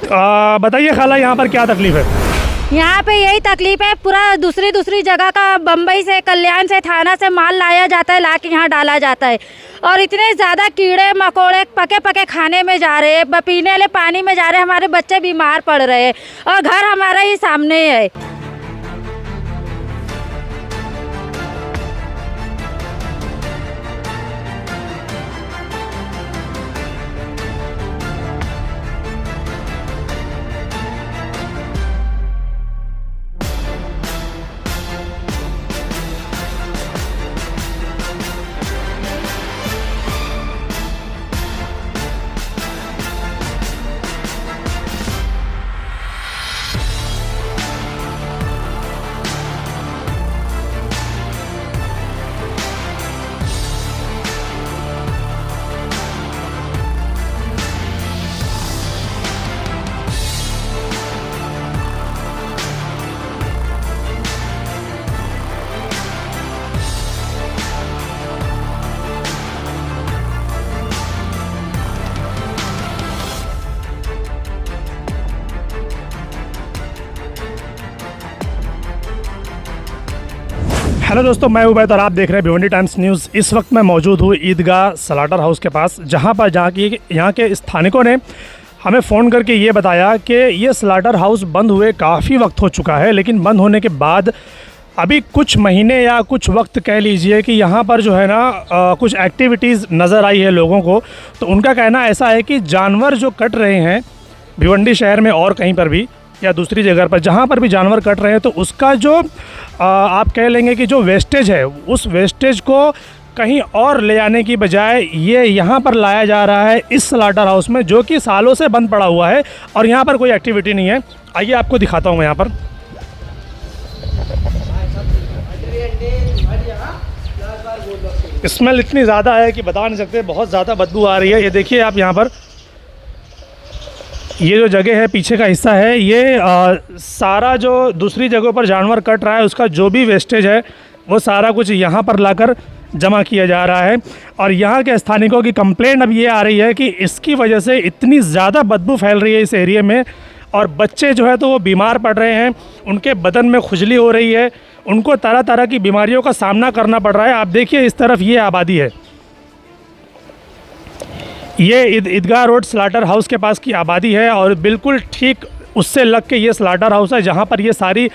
बताइए खाला, यहाँ पर क्या तकलीफ़ है? यहाँ पे यही तकलीफ है, पूरा दूसरी जगह का बम्बई से, कल्याण से, थाना से माल लाया जाता है, लाके यहाँ डाला जाता है। और इतने ज़्यादा कीड़े मकोड़े पके खाने में जा रहे हैं, पीने वाले पानी में जा रहे हैं, हमारे बच्चे बीमार पड़ रहे हैं और घर हमारा ही सामने है। हेलो दोस्तों, मैं उबैद और आप देख रहे हैं भिवंडी टाइम्स न्यूज़। इस वक्त मैं मौजूद हूँ ईदगाह स्लाटर हाउस के पास, जहाँ यहाँ के स्थानिकों ने हमें फ़ोन करके ये बताया कि ये स्लाटर हाउस बंद हुए काफ़ी वक्त हो चुका है, लेकिन बंद होने के बाद अभी कुछ महीने या कुछ वक्त कह लीजिए कि यहाँ पर जो है ना कुछ एक्टिविटीज़ नज़र आई है लोगों को। तो उनका कहना ऐसा है कि जानवर जो कट रहे हैं भिवंडी शहर में और कहीं पर भी या दूसरी जगह पर जहाँ पर भी जानवर कट रहे हैं, तो उसका जो आप कह लेंगे कि जो वेस्टेज है, उस वेस्टेज को कहीं और ले जाने की बजाय ये यहाँ पर लाया जा रहा है इस स्लाटर हाउस में, जो कि सालों से बंद पड़ा हुआ है और यहाँ पर कोई एक्टिविटी नहीं है। आइए आपको दिखाता हूँ मैं यहाँ पर। स्मेल इतनी ज़्यादा है कि बता नहीं सकते, बहुत ज़्यादा बदबू आ रही है। ये देखिए आप यहाँ पर, ये जो जगह है पीछे का हिस्सा है, ये सारा जो दूसरी जगहों पर जानवर कट रहा है उसका जो भी वेस्टेज है वो सारा कुछ यहाँ पर लाकर जमा किया जा रहा है। और यहाँ के स्थानिकों की कंप्लेंट अब ये आ रही है कि इसकी वजह से इतनी ज़्यादा बदबू फैल रही है इस एरिया में, और बच्चे जो है तो वो बीमार पड़ रहे हैं, उनके बदन में खुजली हो रही है, उनको तरह तरह की बीमारियों का सामना करना पड़ रहा है। आप देखिए इस तरफ ये आबादी है, ये ईदगाह रोड स्लाटर हाउस के पास की आबादी है, और बिल्कुल ठीक उससे लग के ये स्लाटर हाउस है जहाँ पर ये सारी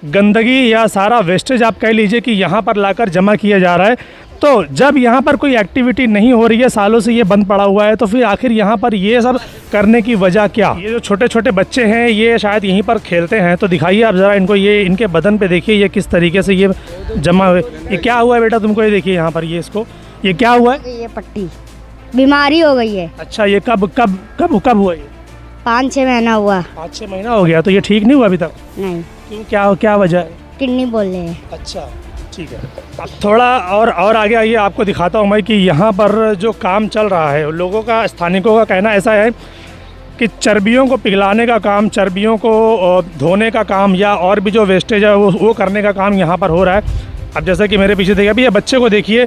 गंदगी या सारा वेस्टेज आप कह लीजिए कि यहाँ पर लाकर जमा किया जा रहा है। तो जब यहाँ पर कोई एक्टिविटी नहीं हो रही है, सालों से ये बंद पड़ा हुआ है, तो फिर आखिर यहाँ पर ये सब करने की वजह क्या? ये जो छोटे छोटे बच्चे हैं ये शायद यहीं पर खेलते हैं, तो दिखाइए आप ज़रा इनको, ये इनके बदन पे देखिए ये किस तरीके से ये जमा हुए। ये क्या हुआ है बेटा तुमको? ये देखिए यहाँ पर, ये इसको, ये क्या हुआ है? ये पट्टी बीमारी हो गई है। अच्छा, ये कब हुआ ये? 5-6 महीना हुआ। 5-6 महीना हो गया, तो ये ठीक नहीं हुआ अभी तक? नहीं। क्यों, क्या वजह है? किडनी बोल रहे हैं। अच्छा ठीक है, अब थोड़ा और आगे आइए, आपको दिखाता हूँ मैं कि यहाँ पर जो काम चल रहा है, लोगों का, स्थानिकों का कहना ऐसा है कि चर्बियों को पिघलाने का काम, चर्बियों को धोने का काम, या और भी जो वेस्टेज है वो करने का काम यहाँ पर हो रहा है। अब जैसे कि मेरे पीछे देखिए, अभी ये बच्चे को देखिए,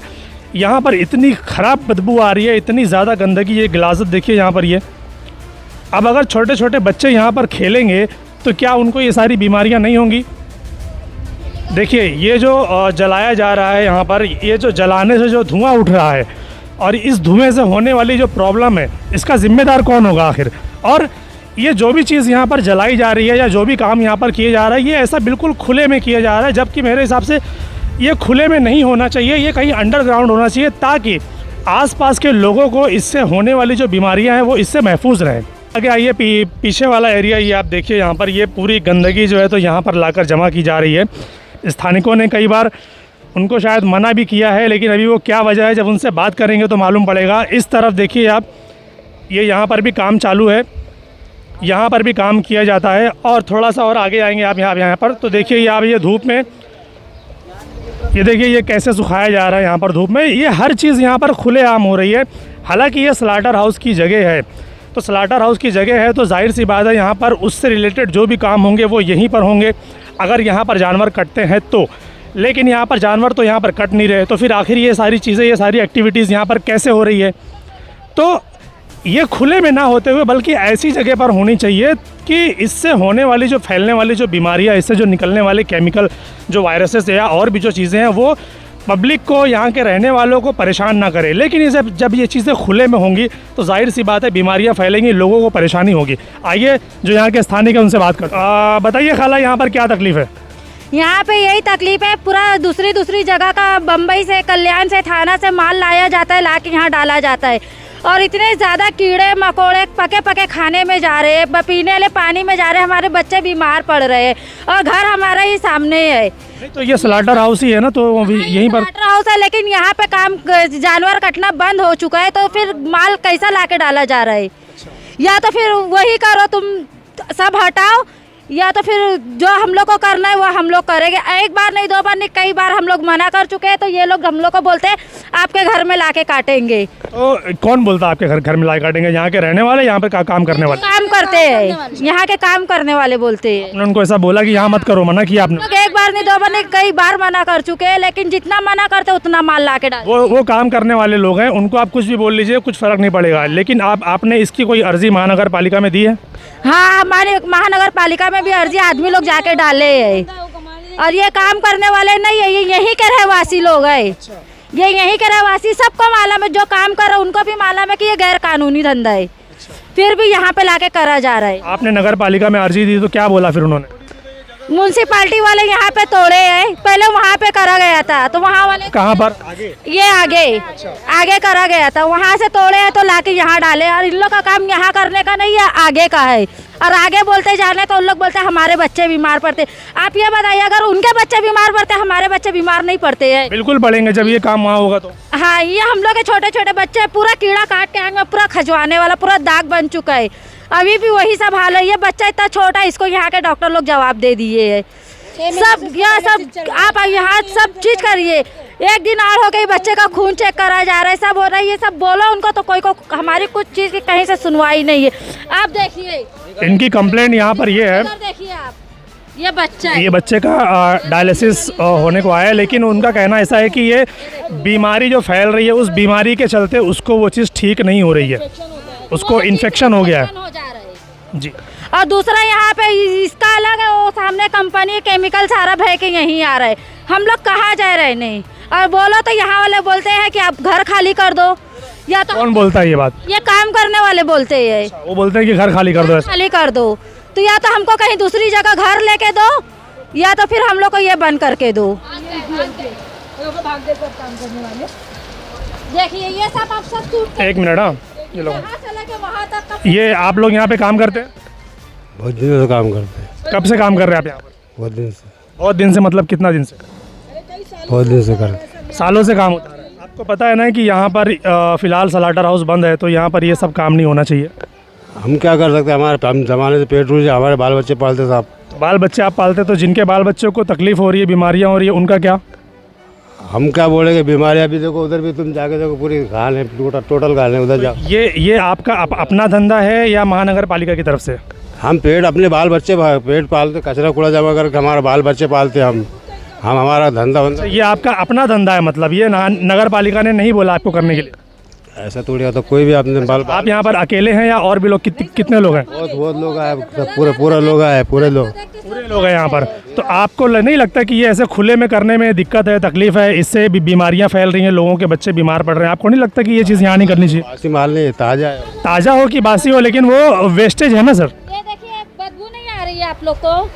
यहाँ पर इतनी ख़राब बदबू आ रही है, इतनी ज़्यादा गंदगी, ये गिलासत देखिए यहाँ पर ये। अब अगर छोटे छोटे बच्चे यहाँ पर खेलेंगे तो क्या उनको ये सारी बीमारियाँ नहीं होंगी? देखिए ये जो जलाया जा रहा है यहाँ पर, ये जो जलाने से जो धुआं उठ रहा है, और इस धुएं से होने वाली जो प्रॉब्लम है, इसका ज़िम्मेदार कौन होगा आखिर? और ये जो भी चीज़ यहाँ पर जलाई जा रही है या जो भी काम यहाँ पर किया जा रहा है, ये ऐसा बिल्कुल खुले में किया जा रहा है, जबकि मेरे हिसाब से ये खुले में नहीं होना चाहिए, ये कहीं अंडरग्राउंड होना चाहिए, ताकि आसपास के लोगों को इससे होने वाली जो बीमारियां हैं वो इससे महफूज रहें। आगे आइए, पीछे वाला एरिया ये आप देखिए, यहाँ पर ये पूरी गंदगी जो है तो यहाँ पर लाकर जमा की जा रही है। स्थानिकों ने कई बार उनको शायद मना भी किया है, लेकिन अभी वो क्या वजह है, जब उनसे बात करेंगे तो मालूम पड़ेगा। इस तरफ देखिए आप, ये यहाँ पर भी काम चालू है, यहाँ पर भी काम किया जाता है। और थोड़ा सा और आगे आएंगे आप यहाँ पर, तो देखिए आप ये धूप में, ये देखिए ये कैसे सुखाया जा रहा है यहाँ पर धूप में। ये हर चीज़ यहाँ पर खुलेआम हो रही है। हालांकि ये स्लाटर हाउस की जगह है, तो स्लाटर हाउस की जगह है तो जाहिर सी बात है यहाँ पर उससे रिलेटेड जो भी काम होंगे वो यहीं पर होंगे, अगर यहाँ पर जानवर कटते हैं तो। लेकिन यहाँ पर जानवर तो यहाँ पर कट नहीं रहे, तो फिर आखिर ये सारी चीज़ें, ये सारी एक्टिविटीज़ यहाँ पर कैसे हो रही है? तो ये खुले में ना होते हुए बल्कि ऐसी जगह पर होनी चाहिए कि इससे होने वाली जो फैलने वाली जो बीमारियां, इससे जो निकलने वाले केमिकल जो वायरसेस या और भी जो चीज़ें हैं वो पब्लिक को, यहाँ के रहने वालों को परेशान ना करे। लेकिन इसे जब ये चीज़ें खुले में होंगी तो जाहिर सी बात है बीमारियाँ फैलेंगी, लोगों को परेशानी होगी। आइए जो यहाँ के स्थानिक है उनसे बात कर। बताइए खाला, यहाँ पर क्या तकलीफ़ है? यहाँ पे यही तकलीफ है, पूरा दूसरी जगह का बम्बई से, कल्याण से, थाना से माल लाया जाता है, ला के यहाँ डाला जाता है और इतने ज़्यादा कीड़े मकोड़े पके खाने में जा रहे हैं, पीने वाले पानी में जा रहे हैं, हमारे बच्चे बीमार पड़ रहे हैं और घर हमारा ही सामने है। तो ये स्लाटर हाउस ही है ना, तो यहीं पर स्लाटर हाउस है, लेकिन यहाँ पे काम जानवर कटना बंद हो चुका है, तो फिर माल कैसा ला के डाला जा रहा है? या तो फिर वही करो, तुम सब हटाओ, या तो फिर जो हम लोग को करना है वो हम लोग करेंगे। एक बार नहीं, दो बार नहीं, कई बार हम लोग मना कर चुके हैं, तो ये लोग हम लोग को बोलते हैं आपके घर में लाके काटेंगे। तो कौन बोलता है आपके घर में लाके काटेंगे? यहाँ के रहने वाले, यहाँ पे काम करने वाले? काम करते हैं, यहाँ के काम करने वाले बोलते हैं। उन्होंने उनको ऐसा बोला कि यहाँ मत करो, मना किया आपने? लोग एक बार नहीं, दो बार नहीं, कई बार मना कर चुके हैं, लेकिन जितना मना करते उतना माल ला के डाल। वो काम करने वाले लोग हैं, उनको आप कुछ भी बोल लीजिए, कुछ फर्क नहीं पड़ेगा। लेकिन आपने इसकी कोई अर्जी महानगर पालिका में दी है? हाँ, हमारे महानगर पालिका में भी अर्जी आदमी लोग जाके डाले हैं और ये काम करने वाले नहीं है, ये यहीं के रहवासी लोग हैं। ये यहीं के रहवासी, सबको मालूम है, जो काम कर रहे हैं उनको भी मालूम है कि ये गैर कानूनी धंधा है, फिर भी यहाँ पे लाके करा जा रहा है। आपने नगर पालिका में अर्जी दी तो क्या बोला फिर उन्होंने? म्यूनसिपालिटी वाले यहाँ पे तोड़े हैं, पहले वहाँ पे करा गया था, तो वहाँ वाले कहाँ पर? ये आगे करा गया था, वहाँ से तोड़े हैं तो लाके यहाँ डाले। और इन लोग का काम यहाँ करने का नहीं है, आगे का है, और आगे बोलते जाने तो उन लोग बोलते हैं हमारे बच्चे बीमार पड़ते। आप ये बताइए, अगर उनके बच्चे बीमार पड़ते, हमारे बच्चे बीमार नहीं पड़ते हैं? बिल्कुल पड़ेंगे जब ये काम वहाँ होगा तो। हाँ, ये हम लोग के छोटे छोटे बच्चे पूरा कीड़ा काट के आएंगे, पूरा खजवाने वाला पूरा दाग बन चुका है, अभी भी वही सब हाल है। ये बच्चा इतना छोटा, इसको यहाँ के डॉक्टर लोग जवाब दे दिए है। सब यह सब आप यहाँ सब चीज करिए। एक दिन और हो गई, बच्चे का खून चेक करा जा रहा है, सब हो रहा है, ये सब बोलो उनको तो कोई को हमारी कुछ चीज की कहीं से सुनवाई नहीं है। आप देखिए इनकी कंप्लेंट यहाँ पर ये है, देखिए आप, ये बच्चा है, ये बच्चे का डायलिसिस होने को आया है, लेकिन उनका कहना ऐसा है कि ये बीमारी जो फैल रही है उस बीमारी के चलते उसको वो चीज़ ठीक नहीं हो रही है, उसको इन्फेक्शन हो गया है जी। और दूसरा यहाँ पे इसका अलग है, वो सामने कंपनी केमिकल सारा बह के यहीं आ रहा है, हम लोग कहाँ जा रहे नहीं। और बोलो तो यहाँ वाले बोलते हैं कि आप घर खाली कर दो, या तो कौन बोलता है ये बात? ये काम करने वाले बोलते हैं। वो बोलते हैं कि घर खाली कर दो, खाली कर दो, तो या तो हमको कहीं दूसरी जगह घर लेके दो, या तो फिर हम लोग को ये बंद करके दो। देखिए ये सब आप सब एक मिनट, हाँ ये लोग, वहाँ तक ये आप लोग यहाँ पे काम करते हैं? बहुत दिनों से काम करते हैं। कब से काम कर रहे हैं आप यहाँ पर? बहुत दिन से। बहुत दिन से मतलब कितना दिन से? बहुत दिन से करते हैं। सालों से काम होता है। आपको पता है ना कि यहाँ पर फिलहाल स्लाटर हाउस बंद है, तो यहाँ पर ये सब काम नहीं होना चाहिए। हम क्या कर सकते हैं, हमारे हम ज़माने से पेट रूल, हमारे बाल बच्चे पालते साहब। बाल बच्चे आप पालते, तो जिनके बाल बच्चों को तकलीफ हो रही है, बीमारियाँ हो रही है, उनका क्या? हम क्या बोलेंगे, बीमारियाँ भी देखो, उधर भी तुम जाके देखो, पूरी घाल है, टोटल घाल है उधर जाओ। ये आपका अपना धंधा है या महानगर पालिका की तरफ से? हम पेट अपने बाल बच्चे पेट पालते, कचरा कूड़ा जमा करके हमारे बाल बच्चे पालते हम हमारा धंधा ये आपका अपना धंधा है, मतलब ये नगर पालिका ने नहीं बोला आपको करने के लिए? ऐसा थोड़ी होता, कोई भी अपने बाल। आप यहाँ पर अकेले हैं या और भी लोग? कितने लोग हैं? बहुत लोग आए, पूरे लोग आए, पूरे लोग हैं यहाँ पर। तो आपको नहीं लगता कि ये ऐसे खुले में करने में दिक्कत है, तकलीफ है, इससे भी बीमारियाँ फैल रही हैं, लोगों के बच्चे बीमार पड़ रहे हैं? आपको नहीं लगता कि ये चीज़ यहाँ नहीं करनी चाहिए? बासी माल नहीं, ताज़ा है। ताज़ा हो कि बासी हो, लेकिन वो वेस्टेज है ना सर। ये देखिए बदबू नहीं आ रही है आप लोग को?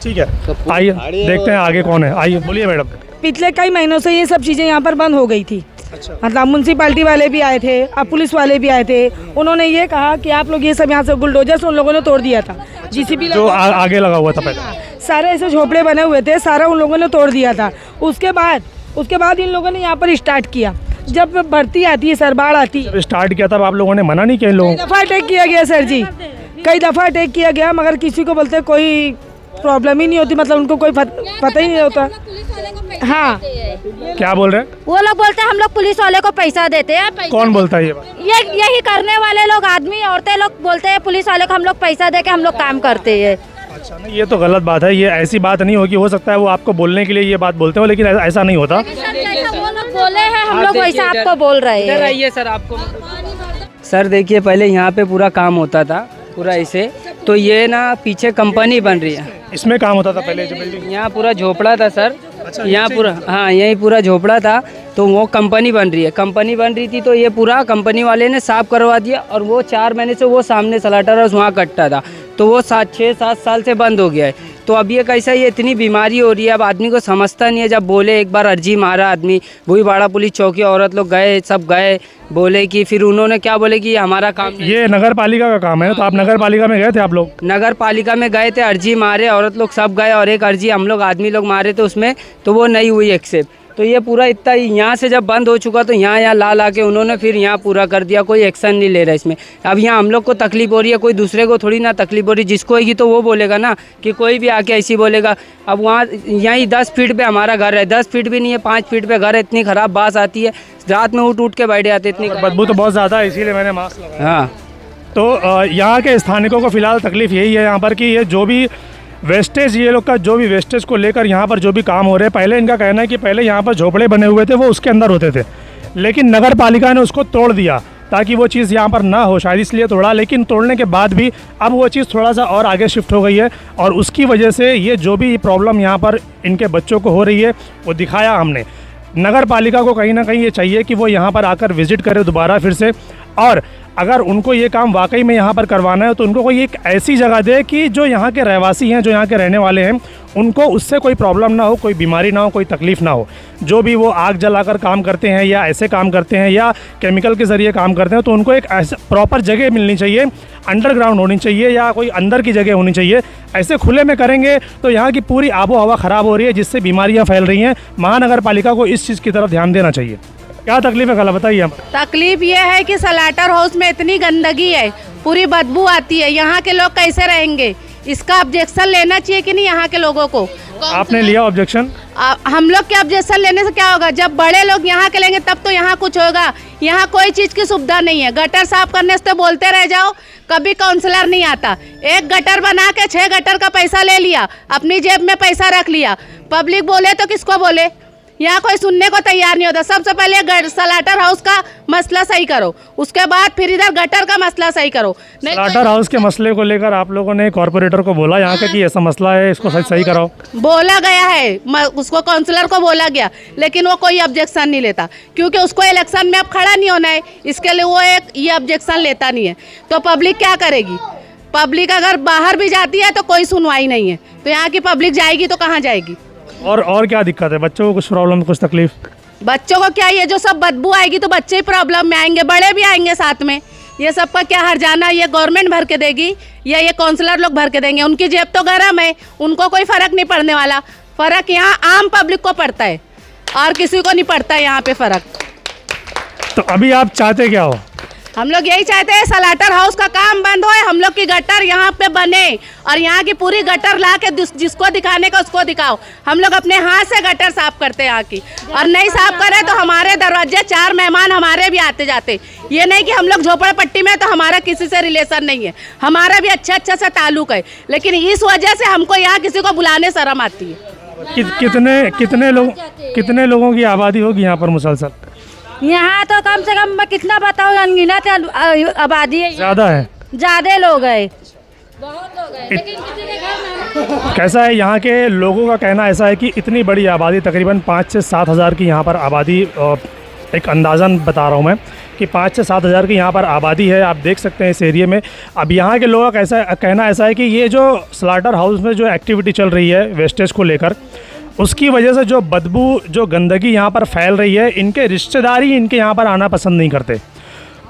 ठीक है, आइए देखते हैं आगे कौन है। आइए बोलिए मैडम। पिछले कई महीनों से ये सब चीज़ें यहाँ पर बंद हो गई थी। अच्छा। मतलब म्यूनसिपालिटी वाले भी आए थे, अब पुलिस वाले भी आए थे, उन्होंने ये कहा कि आप लोग ये सब यहाँ से बुलडोजर से उन लोगों ने तोड़ दिया था, जीसीबी जो आगे लगा हुआ था पहले, सारे ऐसे झोपड़े बने हुए थे, सारा उन लोगों ने तोड़ दिया था। उसके बाद इन लोगों ने यहाँ पर स्टार्ट किया। जब भर्ती आती है सर, बाढ़ आती है, स्टार्ट किया तब आप लोगों ने मना नहीं किया इन लोगों को? दफ़ा अटैक किया गया सर जी, कई दफ़ा अटैक किया गया, मगर किसी को बोलते कोई प्रॉब्लम ही नहीं होती, मतलब उनको कोई पता ही नहीं होता। हाँ, क्या बोल रहे हैं वो लोग? बोलते हैं हम लोग पुलिस वाले को पैसा देते हैं। कौन बोलता है ये बात? यही करने वाले लोग, आदमी औरतें लोग बोलते हैं पुलिस वाले को हम लोग पैसा दे के हम लोग काम करते हैं। अच्छा, नहीं ये तो गलत बात है, ये ऐसी बात नहीं होगी। हो सकता है वो आपको बोलने के लिए ये बात बोलते हो, लेकिन ऐसा नहीं होता। वो लोग बोले हैं, हम लोग वैसा आपको बोल रहे हैं। सर आपको सर देखिए, पहले यहाँ पे पूरा काम होता था पूरा ऐसे, तो ये ना पीछे कंपनी बन रही है। इसमें काम होता था पहले जो बिल्डिंग? यहाँ पूरा झोपड़ा था सर। अच्छा, यहाँ पूरा, हाँ यही पूरा झोपड़ा था, तो वो कंपनी बन रही है। कंपनी बन रही थी तो ये पूरा कंपनी वाले ने साफ करवा दिया, और वो 4 महीने से वो सामने स्लाटर हाउस वहाँ कटता था, तो वो 6-7 साल से बंद हो गया है। तो अब ये कैसा, ये इतनी बीमारी हो रही है, अब आदमी को समझता नहीं है। जब बोले एक बार अर्जी मारा आदमी, भूईबाड़ा पुलिस चौकी, औरत लोग गए, सब गए, बोले कि फिर उन्होंने क्या बोले कि हमारा काम नहीं। ये नगर पालिका का काम है, तो आप नगर पालिका में गए थे आप लोग? नगर पालिका में गए थे, अर्जी मारे, औरत लोग सब गए, और एक अर्जी हम लोग आदमी लोग मारे थे उसमें, तो वो नहीं हुई एक्सेप्ट। तो ये पूरा इतना यहाँ से जब बंद हो चुका तो यहाँ ला के उन्होंने फिर यहाँ पूरा कर दिया, कोई एक्शन नहीं ले रहा इसमें। अब यहाँ हम लोग को तकलीफ हो रही है, कोई दूसरे को थोड़ी ना तकलीफ हो रही, जिसको होगी तो वो बोलेगा ना, कि कोई भी आके ऐसी बोलेगा। अब वहाँ यहीं 10 फीट पे हमारा घर है, 10 फीट भी नहीं है, 5 फीट पे घर है, इतनी ख़राब बास आती है, रात में उठ के बैठ जाते, इतनी बदबू तो बहुत ज़्यादा है, इसीलिए मैंने मास्क लगाया। हाँ, तो यहाँ के स्थानिकों को फिलहाल तकलीफ़ यही है यहाँ पर कि ये जो भी वेस्टेज, ये लोग का जो भी वेस्टेज को लेकर यहाँ पर जो भी काम हो रहे हैं, पहले इनका कहना है कि पहले यहाँ पर झोपड़े बने हुए थे वो उसके अंदर होते थे, लेकिन नगर पालिका ने उसको तोड़ दिया ताकि वो चीज़ यहाँ पर ना हो, शायद इसलिए तोड़ा। लेकिन तोड़ने के बाद भी अब वो चीज़ थोड़ा सा और आगे शिफ्ट हो गई है, और उसकी वजह से ये जो भी प्रॉब्लम यहाँ पर इनके बच्चों को हो रही है वो दिखाया हमने। नगर पालिका को कहीं ना कहीं ये चाहिए कि वो यहाँ पर आकर विज़िट करे दोबारा फिर से, और अगर उनको ये काम वाकई में यहाँ पर करवाना है तो उनको कोई एक ऐसी जगह दे कि जो यहाँ के रहवासी हैं, जो यहाँ के रहने वाले हैं, उनको उससे कोई प्रॉब्लम ना हो, कोई बीमारी ना हो, कोई तकलीफ़ ना हो। जो भी वो आग जलाकर काम करते हैं या ऐसे काम करते हैं या केमिकल के ज़रिए काम करते हैं, तो उनको एक ऐसे प्रॉपर जगह मिलनी चाहिए, अंडरग्राउंड होनी चाहिए या कोई अंदर की जगह होनी चाहिए। ऐसे खुले में करेंगे तो यहाँ की पूरी आबो हवा ख़राब हो रही है, जिससे बीमारियाँ फैल रही हैं। महानगर पालिका को इस चीज़ की तरफ ध्यान देना चाहिए। क्या तकलीफ है खाला, बताइए आप। तकलीफ ये है कि स्लाटर हाउस में इतनी गंदगी है, पूरी बदबू आती है, यहाँ के लोग कैसे रहेंगे? इसका ऑब्जेक्शन लेना चाहिए कि नहीं यहाँ के लोगों को? आपने लिया ऑब्जेक्शन? हम लोग के ऑब्जेक्शन लेने से क्या होगा? जब बड़े लोग यहाँ के लेंगे तब तो यहाँ कुछ होगा। यहाँ कोई चीज़ की सुविधा नहीं है। गटर साफ करने से तो बोलते रह जाओ, कभी काउंसलर नहीं आता। एक गटर बना के 6 गटर का पैसा ले लिया, अपनी जेब में पैसा रख लिया। पब्लिक बोले तो किसको बोले? यहाँ कोई सुनने को तैयार नहीं होता। सबसे पहले स्लाटर हाउस का मसला सही करो, उसके बाद फिर इधर गटर का मसला सही करो। स्लाटर हाउस के मसले को लेकर आप लोगों ने कॉर्पोरेटर को बोला यहाँ का कि ऐसा मसला है, इसको सही कराओ? बोला गया है, उसको काउंसलर को बोला गया, लेकिन वो कोई ऑब्जेक्शन नहीं लेता, क्योंकि उसको इलेक्शन में अब खड़ा नहीं होना है, इसके लिए वो एक ये ऑब्जेक्शन लेता नहीं है। तो पब्लिक क्या करेगी? पब्लिक अगर बाहर भी जाती है तो कोई सुनवाई नहीं है, तो यहाँ की पब्लिक जाएगी तो कहाँ जाएगी? और क्या दिक्कत है? बच्चों को कुछ प्रॉब्लम, कुछ तकलीफ? बच्चों को क्या, ये जो सब बदबू आएगी तो बच्चे ही प्रॉब्लम में आएंगे, बड़े भी आएंगे साथ में। ये सबका क्या हर्जाना ये गवर्नमेंट भर के देगी या ये काउंसलर लोग भर के देंगे? उनकी जेब तो गर्म है, उनको कोई फर्क नहीं पड़ने वाला। फर्क यहाँ आम पब्लिक को पड़ता है और किसी को नहीं पड़ता है यहाँ पे फर्क। तो अभी आप चाहते क्या हो? हम लोग यही चाहते हैं स्लाटर हाउस का काम बंद होए, हम लोग की गटर यहाँ पे बने और यहाँ की पूरी गटर ला के जिसको दिखाने का उसको दिखाओ। हम लोग अपने हाथ से गटर साफ करते हैं यहाँ की, और नहीं साफ करें तो हमारे दरवाजे 4 मेहमान हमारे भी आते जाते। ये नहीं कि हम लोग झोपड़पट्टी में तो हमारा किसी से रिलेशन नहीं है, हमारा भी अच्छा से ताल्लुक है, लेकिन इस वजह से हमको यहाँ किसी को बुलाने शर्म आती है। कितने लोगों की आबादी होगी यहाँ पर मुसलसल? यहाँ तो कम से कम मैं कितना बताऊँ, अनगिनत आबादी है, ज़्यादा है, ज़्यादा लोग हैं, बहुत लोग हैं, लेकिन किसी के घर ना। कैसा है यहाँ के लोगों का कहना ऐसा है कि इतनी बड़ी आबादी, तकरीबन 5 से 7 हज़ार की यहाँ पर आबादी, एक अंदाज़न बता रहा हूँ मैं कि 5 से 7 हज़ार की यहाँ पर आबादी है। आप देख सकते हैं इस एरिया में। अब यहाँ के लोगों का कहना ऐसा है कि ये जो स्लाटर हाउस में जो एक्टिविटी चल रही है वेस्टेज को लेकर, उसकी वजह से जो बदबू, जो गंदगी यहाँ पर फैल रही है, इनके रिश्तेदार ही इनके यहाँ पर आना पसंद नहीं करते।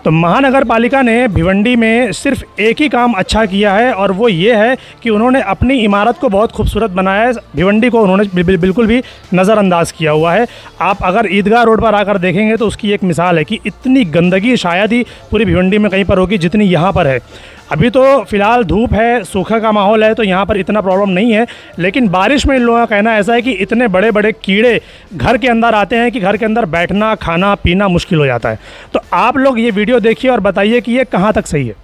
तो महानगर पालिका ने भिवंडी में सिर्फ एक ही काम अच्छा किया है, और वो ये है कि उन्होंने अपनी इमारत को बहुत खूबसूरत बनाया है। भिवंडी को उन्होंने बिल्कुल भी नज़रअंदाज किया हुआ है। आप अगर ईदगाह रोड पर आकर देखेंगे तो उसकी एक मिसाल है कि इतनी गंदगी शायद ही पूरी भिवंडी में कहीं पर होगी जितनी यहाँ पर है। अभी तो फ़िलहाल धूप है, सूखा का माहौल है, तो यहाँ पर इतना प्रॉब्लम नहीं है, लेकिन बारिश में इन लोगों का कहना ऐसा है कि इतने बड़े बड़े कीड़े घर के अंदर आते हैं कि घर के अंदर बैठना, खाना, पीना मुश्किल हो जाता है। तो आप लोग ये वीडियो देखिए और बताइए कि ये कहाँ तक सही है।